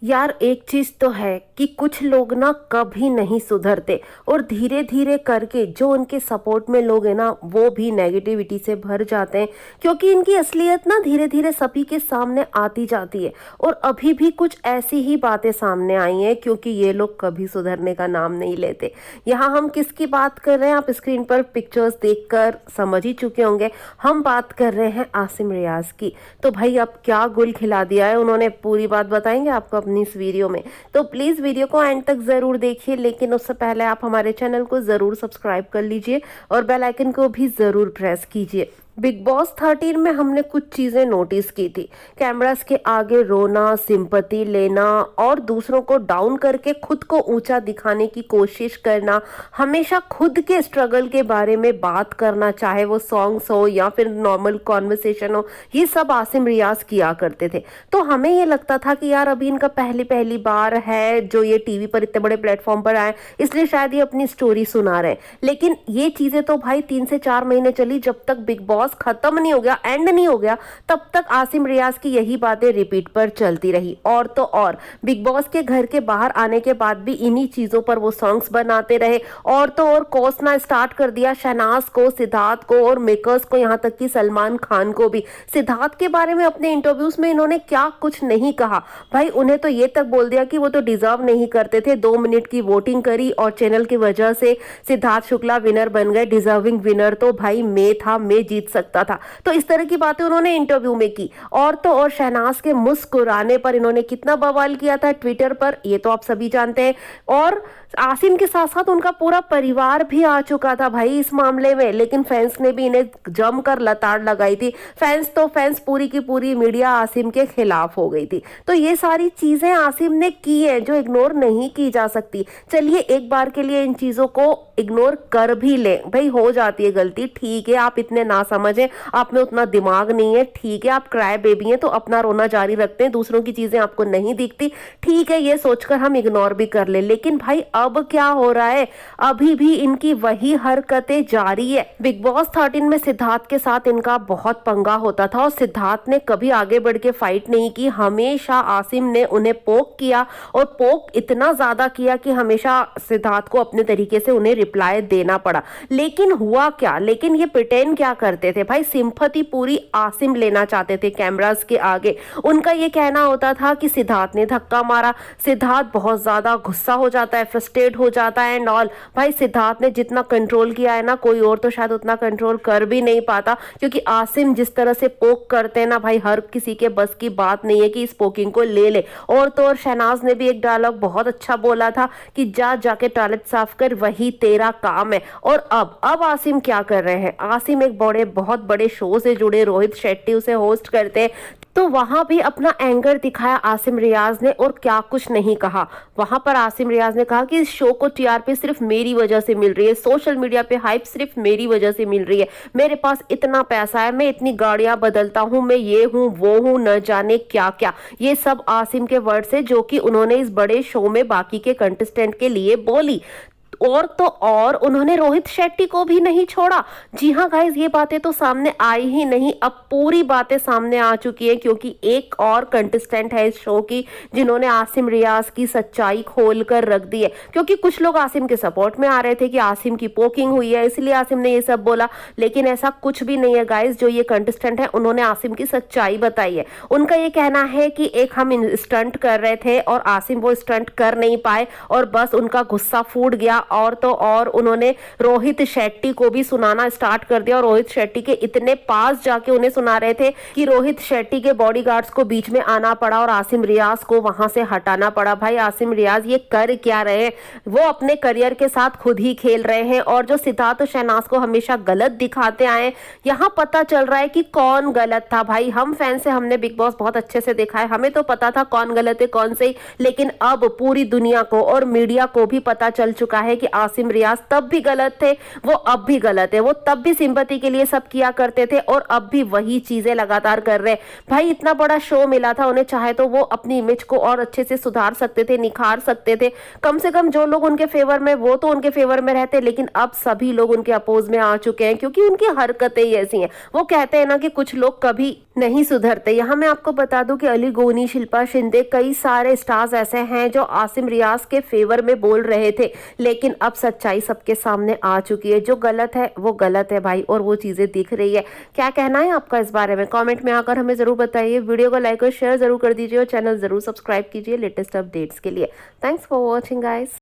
यार एक चीज तो है कि कुछ लोग ना कभी नहीं सुधरते और धीरे धीरे करके जो उनके सपोर्ट में लोग हैं ना वो भी नेगेटिविटी से भर जाते हैं, क्योंकि इनकी असलियत ना धीरे धीरे सभी के सामने आती जाती है। और अभी भी कुछ ऐसी ही बातें सामने आई हैं क्योंकि ये लोग कभी सुधरने का नाम नहीं लेते। यहाँ हम किसकी बात कर रहे हैं आप स्क्रीन पर पिक्चर्स देखकर समझ ही चुके होंगे। हम बात कर रहे हैं आसिम रियाज की। तो भाई अब क्या गुल खिला दिया है उन्होंने, पूरी बात बताएंगे आपको अपनी इस वीडियो में। तो प्लीज वीडियो को एंड तक जरूर देखिए, लेकिन उससे पहले आप हमारे चैनल को जरूर सब्सक्राइब कर लीजिए और बेल आइकन को भी जरूर प्रेस कीजिए। बिग बॉस 13 में हमने कुछ चीजें नोटिस की थी। कैमरास के आगे रोना, सिंपैथी लेना और दूसरों को डाउन करके खुद को ऊंचा दिखाने की कोशिश करना, हमेशा खुद के स्ट्रगल के बारे में बात करना, चाहे वो सॉन्ग्स हो या फिर नॉर्मल कॉन्वर्सेशन हो, ये सब आसिम रियाज किया करते थे। तो हमें ये लगता था कि यार अभी इनका पहली बार है जो ये टीवी पर इतने बड़े प्लेटफॉर्म पर आए, इसलिए शायद ये अपनी स्टोरी सुना रहे हैं। लेकिन ये चीजें तो भाई 3 से 4 महीने चली, जब तक बिग बॉस खत्म नहीं हो गया, एंड नहीं हो गया, तब तक आसिम रियाज की यही बातें रिपीट पर चलती रही। और तो और बिग बॉस के घर के बाहर आने के बाद भी इन्हीं चीजों पर वो सॉन्ग्स बनाते रहे। और तो और कोसना स्टार्ट कर दिया शहनाज को, सिद्धार्थ को और मेकर्स को, यहाँ तक कि सलमान खान को भी। सिद्धार्थ के बारे में अपने इंटरव्यूज में इन्होंने क्या कुछ नहीं कहा भाई, उन्हें तो ये तक बोल दिया कि वो तो डिजर्व नहीं करते थे। 2 मिनट की वोटिंग करी और चैनल की वजह से सिद्धार्थ शुक्ला विनर बन गए। डिजर्विंग विनर तो भाई मैं जीत सकता था। तो इस तरह की बातें उन्होंने इंटरव्यू में की। और तो और शहनाज के मुस्कुराने पर इन्होंने कितना बवाल किया था ट्विटर पर, ये तो आप सभी जानते हैं। और आसिम के साथ साथ उनका पूरा परिवार भी आ चुका था भाई इस मामले में, लेकिन फैंस ने भी इन्हें जमकर लताड़ लगाई थी। फैंस पूरी की पूरी मीडिया आसिम के खिलाफ हो गई थी। तो ये सारी चीजें आसिम ने की है जो इग्नोर नहीं की जा सकती। चलिए एक बार के लिए इन चीजों को इग्नोर कर भी ले, भाई हो जाती है गलती, ठीक है। आप इतने ना समझें, आप में उतना दिमाग नहीं है, ठीक है। आप क्राई बेबी हैं तो अपना रोना जारी रखते हैं, दूसरों की चीजें आपको नहीं दिखती, ठीक है। ये सोचकर हम इग्नोर भी कर ले, लेकिन भाई अब क्या हो रहा है, अभी भी इनकी वही हरकतें जारी है। बिग बॉस 13 में सिद्धार्थ के साथ इनका बहुत पंगा होता था और सिद्धार्थ ने कभी आगे बढ़ के फाइट नहीं की। हमेशा आसिम ने उन्हें पोक किया और पोक इतना ज्यादा किया कि हमेशा सिद्धार्थ को अपने तरीके से उन्हें रिप्लाई देना पड़ा। लेकिन हुआ क्या, लेकिन ये प्रिटेंड क्या करते थे भाई, सिंपैथी पूरी आसिम लेना चाहते थे कैमरास के आगे। उनका ये कहना होता था कि सिद्धार्थ ने धक्का मारा। सिद्धार्थ बहुत ज्यादा गुस्सा हो जाता है, फ्रस्ट्रेट हो जाता है एंड ऑल। भाई सिद्धार्थ ने जितना कंट्रोल किया है ना, कोई और तो शायद उतना कंट्रोल कर भी नहीं पाता, क्योंकि आसिम जिस तरह से पोक करते हैं ना भाई, हर किसी के बस की बात नहीं है कि इस पोकिंग को ले ले। और तो और शहनाज ने भी एक डायलॉग बहुत अच्छा बोला था कि जाके टॉयलेट साफ कर, वही तेरा काम है। और अब आसिम क्या कर रहे हैं, आसिम एक बहुत बड़े शो से जुड़े, रोहित शेट्टी उसे होस्ट करते हैं, तो वहां भी अपना एंगर दिखाया आसिम रियाज ने और क्या कुछ नहीं कहा। वहां पर आसिम रियाज ने कहा कि इस शो को टीआरपी सिर्फ मेरी वजह से मिल रही है, सोशल मीडिया पे हाइप सिर्फ मेरी वजह से मिल रही है, मेरे पास इतना पैसा है, मैं इतनी गाड़ियां बदलता हूं, मैं ये हूं वो हूं, न जाने क्या क्या। ये सब आसिम के वर्ड से जो कि उन्होंने इस बड़े शो में बाकी के कंटेस्टेंट के लिए बोली। और तो और उन्होंने रोहित शेट्टी को भी नहीं छोड़ा। जी हाँ गाइस, ये बातें तो सामने आई ही नहीं, अब पूरी बातें सामने आ चुकी है, क्योंकि एक और कंटेस्टेंट है इस शो की जिन्होंने आसिम रियाज की सच्चाई खोल कर रख दी है। क्योंकि कुछ लोग आसिम के सपोर्ट में आ रहे थे कि आसिम की पोकिंग हुई है इसलिए आसिम ने ये सब बोला, लेकिन ऐसा कुछ भी नहीं है गाइस। जो ये कंटेस्टेंट है उन्होंने आसिम की सच्चाई बताई है। उनका ये कहना है कि एक हम स्टंट कर रहे थे और आसिम वो स्टंट कर नहीं पाए और बस उनका गुस्सा फूट गया। और तो और उन्होंने रोहित शेट्टी को भी सुनाना स्टार्ट कर दिया और रोहित शेट्टी के इतने पास जाके उन्हें सुना रहे थे कि रोहित शेट्टी के बॉडीगार्ड्स को बीच में आना पड़ा और आसिम रियाज को वहां से हटाना पड़ा। भाई आसिम रियाज ये कर क्या रहे हैं, वो अपने करियर के साथ खुद ही खेल रहे हैं। और जो सिद्धार्थ और शहनाज को हमेशा गलत दिखाते आए, यहाँ पता चल रहा है कि कौन गलत था। भाई हम फैन से हमने बिग बॉस बहुत अच्छे से देखा है, हमें तो पता था कौन गलत है कौन सही, लेकिन अब पूरी दुनिया को और मीडिया को भी पता चल चुका है कि आसिम रियाज तब भी गलत थे, वो अब भी गलत है। वो तब भी सिंपैथी के लिए सब किया करते थे और अब भी वही चीजें लगातार कर रहे हैं। भाई इतना बड़ा शो मिला था उन्हें, चाहे तो वो अपनी इमेज को और अच्छे से सुधार सकते थे, निखार सकते थे। कम से कम जो लोग उनके फेवर में, वो तो उनके फेवर में रहते, लेकिन अब सभी लोग उनके अपोज में आ चुके हैं क्योंकि उनकी हरकतें ही ऐसी हैं। वो कहते हैं ना कि कुछ लोग कभी नहीं सुधरते। यहाँ मैं आपको बता दूं कि अली गोनी, शिल्पा शिंदे, कई सारे स्टार्स ऐसे हैं जो आसिम रियाज के फेवर में बोल रहे थे, लेकिन अब सच्चाई सबके सामने आ चुकी है। जो गलत है वो गलत है भाई, और वो चीजें दिख रही है। क्या कहना है आपका इस बारे में? कमेंट में आकर हमें जरूर बताइए। वीडियो को लाइक और शेयर जरूर कर दीजिए और चैनल जरूर सब्सक्राइब कीजिए लेटेस्ट अपडेट्स के लिए। Thanks for watching guys.